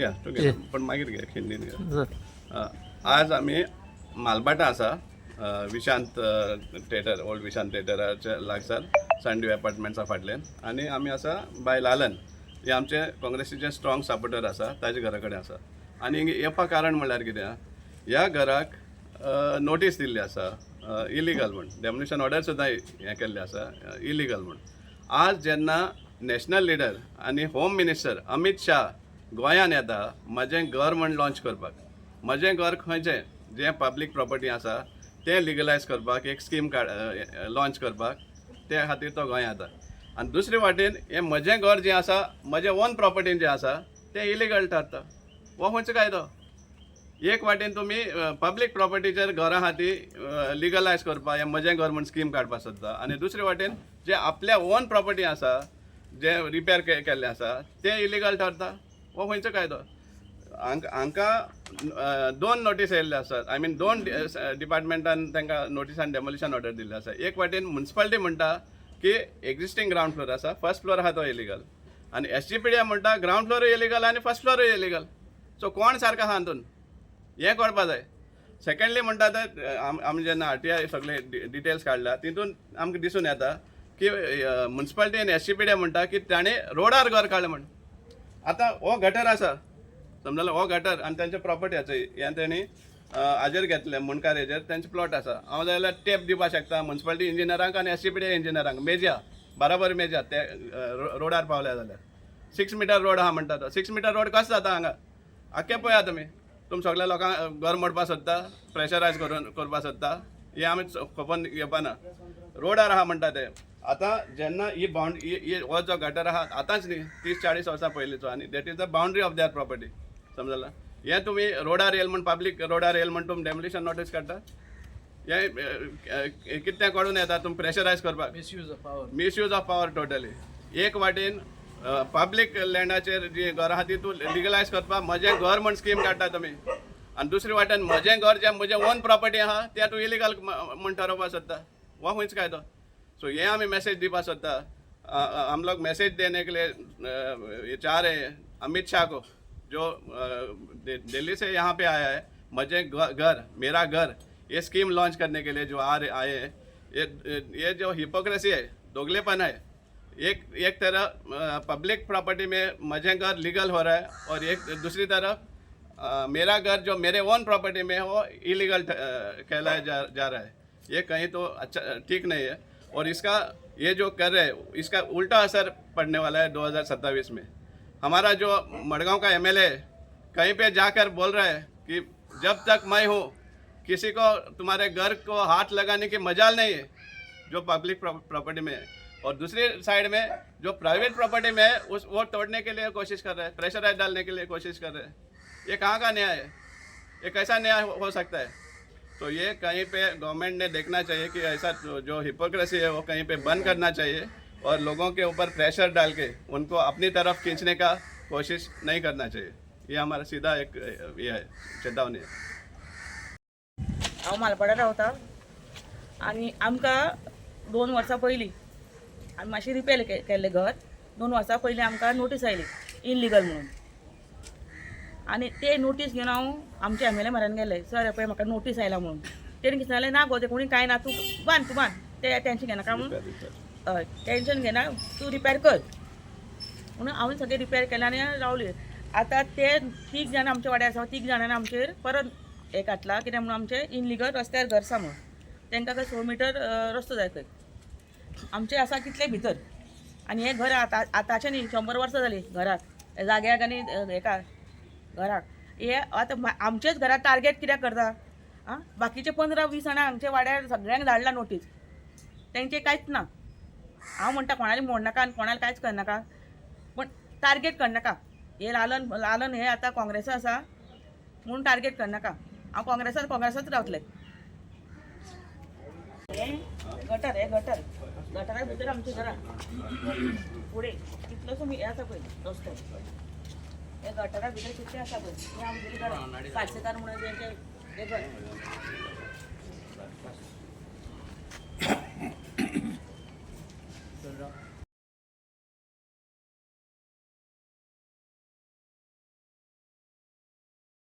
या टुगेदर पण मागीर घे खिंडीन घे. आज आमी मालबाटा आसा विशांत थिएटर ओल्ड विशांत थिएटराच्या लागसार सांडवी अपार्टमेंट्सा फाटल्यान आनी आमी आसा बाय लालन हे आमचे काँग्रेसीचे स्ट्रॉंग सपोर्टर आसा ताजे घरा कडेन आसा. आनी हिंगा येवपा कारण म्हणल्यार कितें ह्या घराक नोटीस दिल्ली आसा इलिगल म्हूण डेमोलिशन ऑर्डर सुद्दां हें केल्लें आसा इलिगल म्हूण. आज जेन्ना नॅशनल लिडर आनी होम मिनिस्टर अमित शाह गोंयान येता म्हजें घर म्हूण लॉन्च करपाक, म्हजें घर खंयचें जें पब्लीक प्रॉपर्टी आसा तें लिगलायज करपाक एक स्कीम लॉन्च करपाक ते खातीर तो गोंया येता. आनी दुसरे वाटेन हें म्हजें घर जें आसा म्हजें ओन प्रॉपर्टीन जें आसा तें इलिगल थारता. हो खंयचो कायदो? एक वाटेन तुमी पब्लीक प्रॉपर्टीचेर घरा खातीर लिगलायज करपाक हें म्हजें घर म्हूण स्कीम काडपाक सोदता आनी दुसरे वाटेन जें आपल्या ओन प्रॉपर्टी आसा जें रिपेर केल्लें आसा तें इलिगल थारता. हो खंयचो कायदो? हांकां 2 नोटीस येयल्ले आसात. आय मीन 2 डिपार्टमेंटान तांकां नोटीस आनी डेमोलिशन ऑर्डर दिल्ले आसा. एक वाटेन म्युनिसिपालिटी म्हणटा की एक्झिस्टींग ग्रावंड फ्लोर आसा फर्स्ट फ्लोर आहा तो इलिगल आनी SGPDA म्हणटा ग्रावंड फ्लोरूय इलिगल आनी फर्स्ट फ्लोरूय इलिगल. सो कोण सारको आहा हातून हें कळपा जाय. सेकंडली म्हणटा तर आमी जेन्ना RTI सगळे डिटेल्स काडला तितून आमकां दिसून येता की म्युनिसिपालिटी आनी SGPDA म्हणटा की ताणें रोडार घर काडलें म्हण. आतां हो गटर आसा समजलो हो गटर आनी तांचे प्रॉपर्टी आसा हें तेणी हाजेर घेतलें मुणकार हेजेर तांचे प्लॉट आसा. हांव जाल्यार टेप दिवपाक शकता म्युनिसिपालिटी इंजिनियरांक आनी SGPDA इंजिनियरांक मेजया बराबर मेजया ते रोडार पावल्या जाल्यार 6 मीटर रोड आहा म्हणटा तो 6 मीटर रोड कसो जाता हांगा आख्खें पळया तुमी सगळ्या लोकांक घर मोडपाक सोदता प्रेशरायज करपाक सोदता हें आमी खपोवन घेवपाना. रोडार आहा म्हणटा ते. आतां जेन्ना ही बाउंड्री हो जो गटर आहा आतांच न्ही 30-40 वर्सां पयलींचो आनी that is the boundary of their property समजला. हें तुमी रोडार येयला म्हण पब्लीक रोडार येयला म्हण तुमी डेमोलिशन नोटीस काडटा. हें कितें कळून येता तुमी प्रेशरायज करपाक मिसयूज ऑफ पावर टोटली. एक वाटेन पब्लीक लँडाचेर जी घरा आहा ती तूं लिगलायज करपाक म्हजें घर म्हण स्कीम काडटा तुमी आनी दुसरे वाटेन म्हजें घर जें म्हजें ओन प्रॉपर्टी आहा तें तूं इलिगल म्हण ठरोवपाक सोदता. हो खंयचो कायदो? सो ये हमें मैसेज दिपा सकता. हम लोग मैसेज देने के लिए चाह रहे हैं अमित शाह को जो दिल्ली से यहाँ पे आया है मुझे घर मेरा घर ये स्कीम लॉन्च करने के लिए जो आए हैं. ये जो हिपोक्रेसी है दोगलेपन है. एक तरफ पब्लिक प्रॉपर्टी में मुझे घर लीगल हो रहा है और एक दूसरी तरफ मेरा घर जो मेरे ओन प्रॉपर्टी में है वो इलीगल कहलाया जा रहा है. ये कहीं तो अच्छा ठीक नहीं है और इसका ये जो कर रहे हैं इसका उल्टा असर पड़ने वाला है 2027 में. हमारा जो मडगांव का MLA कहीं पे जाकर बोल रहा है कि जब तक मैं हूँ किसी को तुम्हारे घर को हाथ लगाने की मजाल नहीं है जो पब्लिक प्रॉपर्टी में है. और दूसरी साइड में जो प्राइवेट प्रॉपर्टी में है वो तोड़ने के लिए कोशिश कर रहे हैं प्रेशराइज डालने के लिए कोशिश कर रहे हैं. ये कहाँ का न्याय है? ये कैसा न्याय हो सकता है? तो ये कहीं पे गवर्नमेंट ने देखना चाहिए कि ऐसा जो हिपोक्रेसी है वो कहीं पे बंद करना चाहिए और लोगों के ऊपर प्रेशर डाल के उनको अपनी तरफ खींचने का कोशिश नहीं करना चाहिए. ये हमारा सीधा एक ये है चेतावनी है. हांव मालपाडा रावता आनी आमकां 2 वर्सां पयलीं आमी मातशें रिपेर केल्लें घर 2 वर्सां पयलीं आमकां नोटीस आयली इनलिगल म्हणून आनी ते नोटीस घेवन हांव आमच्या MLA म्हऱ्यान गेलें. सर पळय म्हाका नोटीस आयला म्हणून. तेणी कितें सांगलें ना गो तें कोणी कांय ना तूं बांद तें टेंशन घेनाका म्हणून हय टेंशन घेना तूं रिपेर कर म्हणून हांवें सगळें रिपेर केलें आनी रावली. आतां ते 3 जाणां आमच्या वाड्यार आसा 3 जाणांनी आमचेर परत हें घातला कित्याक म्हणून आमचें इनलिगल रस्त्यार घर आसा म्हणून तांकां खंय 6 मीटर रस्तो जाय खंय आमचें आसा कितले भितर आनी हें घर आतांचें न्ही 100 वर्सां जालीं घराक जाग्याक आनी हेका घराक. हे आतां आमचेच घरात टार्गेट कित्याक करता आं? बाकीचे 15-20 जाणां हांगचे वाड्यार सगळ्यांक धाडला नोटीस तेंचे कांयच ना. हांव म्हणटा कोणाली मोडनाका आनी कोणाला कांयच करनाका पण टार्गेट करनाका. हे लालन हे आतां काँग्रेसा आसा म्हणून टार्गेट करनाका. हांव काँग्रेसाच रावतलें. गटरा भितर आमचे घरा फुडें कितलोसो हे आसा पळय रस्तो हे गटरा भितर कितलें आसा पळय हे आमगेलीं घरां फाटसेकार म्हणून तेंचें हे घर